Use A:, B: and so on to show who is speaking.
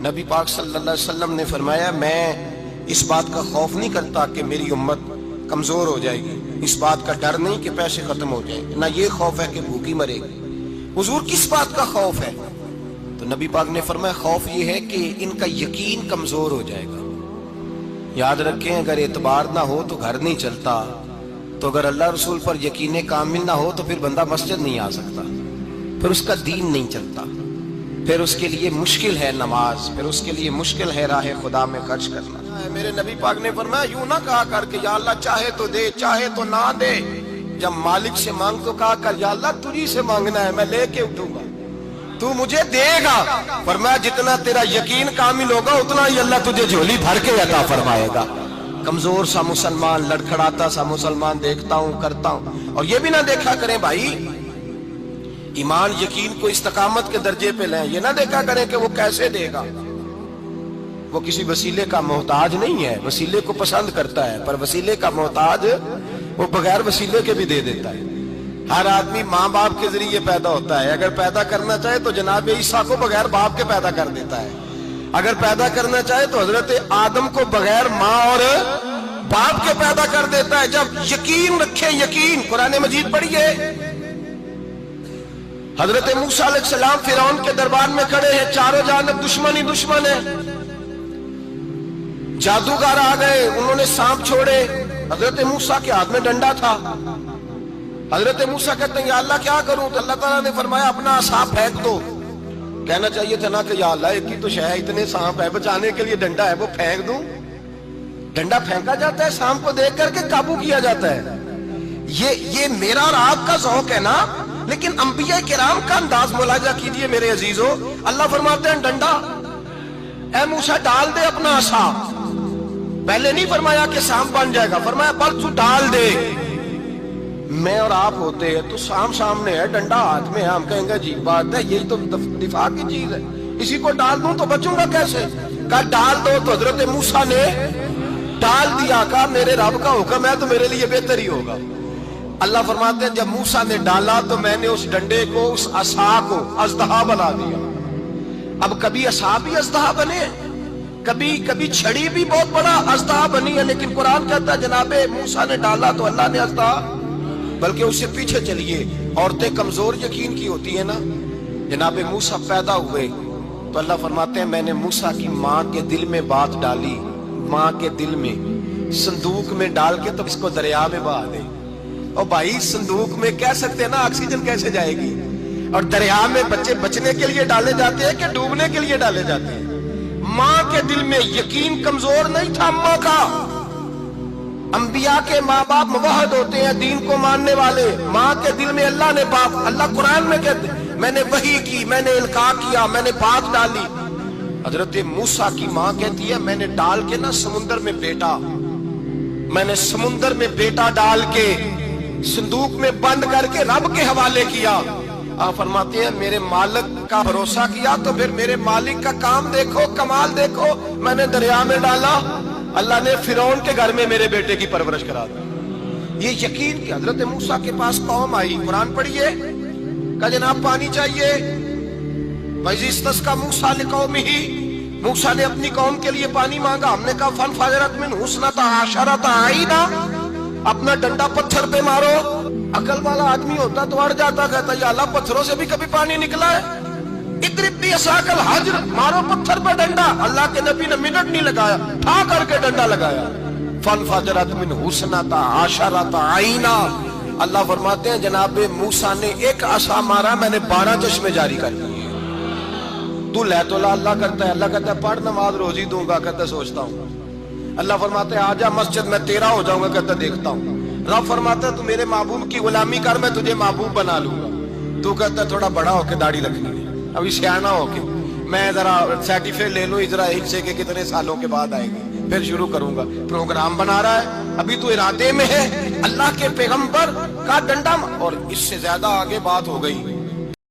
A: نبی پاک صلی اللہ علیہ وسلم نے فرمایا میں اس بات کا خوف نہیں کرتا کہ میری امت کمزور ہو جائے گی، اس بات کا ڈر نہیں کہ پیسے ختم ہو جائیں گے، نہ یہ خوف ہے کہ بھوکی مرے گی۔ حضور کس بات کا خوف ہے؟ تو نبی پاک نے فرمایا خوف یہ ہے کہ ان کا یقین کمزور ہو جائے گا۔ یاد رکھیں اگر اعتبار نہ ہو تو گھر نہیں چلتا، تو اگر اللہ رسول پر یقین کامل نہ ہو تو پھر بندہ مسجد نہیں آ سکتا، پھر اس کا دین نہیں چلتا، پھر اس کے لیے مشکل ہے نماز، پھر اس کے لیے مشکل ہے راہ خدا میں خرچ کرنا۔ میرے نبی پاک نے فرمایا یوں نہ کہا کر کہ یا اللہ چاہے تو دے چاہے تو نہ دے، جب مالک سے مانگ تو کہا کر یا اللہ تجھی سے مانگنا ہے، میں لے کے اٹھوں گا، تو مجھے دے گا۔ فرمایا جتنا تیرا یقین کامل ہوگا اتنا ہی اللہ تجھے جھولی بھر کے عطا فرمائے گا۔ کمزور سا مسلمان، لڑکھڑاتا سا مسلمان دیکھتا ہوں کرتا ہوں، اور یہ بھی نہ دیکھا کریں بھائی ایمان یقین کو استقامت کے درجے پہ لیں، یہ نہ دیکھا کریں کہ وہ کیسے دے گا، وہ کسی وسیلے کا محتاج نہیں ہے، وسیلے کو پسند کرتا ہے، پر وسیلے کا محتاج وہ بغیر وسیلے کے بھی دے دیتا ہے۔ ہر آدمی ماں باپ کے ذریعے پیدا ہوتا ہے، اگر پیدا کرنا چاہے تو جناب عیسیٰ کو بغیر باپ کے پیدا کر دیتا ہے، اگر پیدا کرنا چاہے تو حضرت آدم کو بغیر ماں اور باپ کے پیدا کر دیتا ہے۔ جب یقین رکھیں، یقین قرآن مجید پڑھیے، حضرت موسیٰ علیہ السلام فرعون کے دربار میں کھڑے ہیں، چاروں جانب دشمن ہی دشمن ہے، جادوگر آ گئے، انہوں نے سانپ چھوڑے، حضرت موسیٰ کے ہاتھ میں ڈنڈا تھا، حضرت موسیٰ کہتے ہیں یا اللہ کیا کروں؟ تو اللہ تعالیٰ نے فرمایا اپنا عصا پھینک دو۔ کہنا چاہیے تھا نا کہ یا اللہ ایک ہی تو شے ہے، اتنے سانپ ہے، بچانے کے لیے ڈنڈا ہے وہ پھینک دوں؟ ڈنڈا پھینکا جاتا ہے، سانپ کو دیکھ کر کے قابو کیا جاتا ہے۔ یہ میرا اور آپ کا ذوق ہے نا، لیکن انبیاء کرام کا انداز ملاحظہ کیجئے میرے عزیزو۔ اللہ فرماتے ہیں ڈنڈا اے موسیٰ ڈال دے اپنا عصا، پہلے نہیں فرمایا کہ سانپ بن جائے گا، فرمایا بس تو ڈال دے۔ میں اور آپ ہوتے ہیں تو سانپ سامنے ہے، ڈنڈا ہاتھ میں ہے، ہم کہیں گے عجیب بات ہے، یہی تو دفاع کی چیز ہے، اسی کو ڈال دوں تو بچوں گا کیسے؟ کہا ڈال دو، تو حضرت موسیٰ نے ڈال دیا، کہا میرے رب کا حکم ہے تو میرے لیے بہتر ہی ہوگا۔ اللہ فرماتے ہیں جب موسیٰ نے ڈالا تو میں نے اس ڈنڈے کو، اس عصا کو اژدہا بنا دیا۔ اب کبھی عصا بھی اژدہا بنے، کبھی چھڑی بھی بہت بڑا اژدہا بنی ہے، لیکن قرآن کہتا ہے جناب موسیٰ نے ڈالا تو اللہ نے اژدہا، بلکہ اس سے پیچھے چلیے، عورتیں کمزور یقین کی ہوتی ہیں نا، جناب موسیٰ پیدا ہوئے تو اللہ فرماتے ہیں میں نے موسیٰ کی ماں کے دل میں بات ڈالی، ماں کے دل میں صندوق میں ڈال کے تو اس کو دریا میں بہا دے۔ اور بھائی صندوق میں کہہ سکتے ہیں نا آکسیجن کیسے جائے گی، اور دریا میں بچے بچنے کے لیے ڈالے جاتے ہیں کہ ڈوبنے کے لیے ڈالے جاتے ہیں؟ ماں کے دل میں یقین کمزور نہیں تھا اماں کا۔ انبیاء کے ماں باپ موحد ہوتے ہیں، دین کو ماننے والے، ماں کے دل میں اللہ نے باپ، اللہ قرآن میں کہتے میں نے وحی کی، میں نے القاء کیا، میں نے بات ڈالی۔ حضرت موسیٰ کی ماں کہتی ہے میں نے ڈال کے نا سمندر میں بیٹا، میں نے سمندر میں بیٹا ڈال کے صندوق میں بند کر کے رب کے حوالے کیا۔ آپ فرماتے ہیں میرے مالک کا بھروسہ کیا تو پھر میرے مالک کا کام دیکھو، کمال دیکھو، میں نے دریا میں ڈالا، اللہ نے فرعون کے گھر میں میرے بیٹے کی پرورش کرا دی۔ یہ یقین کہ حضرت موسیٰ کے پاس قوم آئی، قرآن پڑھیے، کہا جناب پانی چاہیے، وَإِذِ اسْتَسْقَىٰ مُوسَىٰ لِقَوْمِهِ، موسیٰ نے اپنی قوم کے لیے پانی مانگا، ہم نے کہا فَانْفَجَرَتْ مِنْهُ اثْنَتَا عَشَرَةَ عَيْنًا، اپنا ڈنڈا پتھر پہ مارو۔ عقل والا آدمی ہوتا تو اڑ جاتا، کہتا یا اللہ پتھروں سے بھی کبھی پانی نکلا ہے؟ اضرب بعصاک الحجر، مارو پتھر پہ ڈنڈا۔ اللہ کے نبی نے منٹ نہیں لگایا، ٹھا کر کے ڈنڈا لگایا، فَانْفَجَرَتْ مِنْهُ اثْنَتَا عَشَرَةَ عَيْنًا۔ اللہ فرماتے ہیں جناب موسیٰ نے ایک عصا مارا، میں نے 12 چشمے جاری کر دیے۔ تو لے تو اللہ کرتا ہے، اللہ کہتا ہے پڑھ نماز روزی دوں گا، کہتا ہے سوچتا ہوں۔ اللہ فرماتا ہے آجا مسجد میں تیرا ہو جاؤں گا، کہتا ہے دیکھتا ہوں۔ رب فرماتا ہے تو میرے محبوب کی غلامی کر، میں تجھے محبوب بنا لوں گا۔ تو کہتا ہے تھوڑا بڑا ہو کے داڑھی رکھنی ہے، ابھی سیانا ہو کے میں ذرا سرٹیفکیٹ لے لوں ذرا حصے کے کتنے سالوں کے بعد آئے گی، پھر شروع کروں گا۔ پروگرام بنا رہا ہے، ابھی تو ارادے میں ہے۔ اللہ کے پیغمبر کا ڈنڈا، اور اس سے زیادہ آگے بات ہو گئی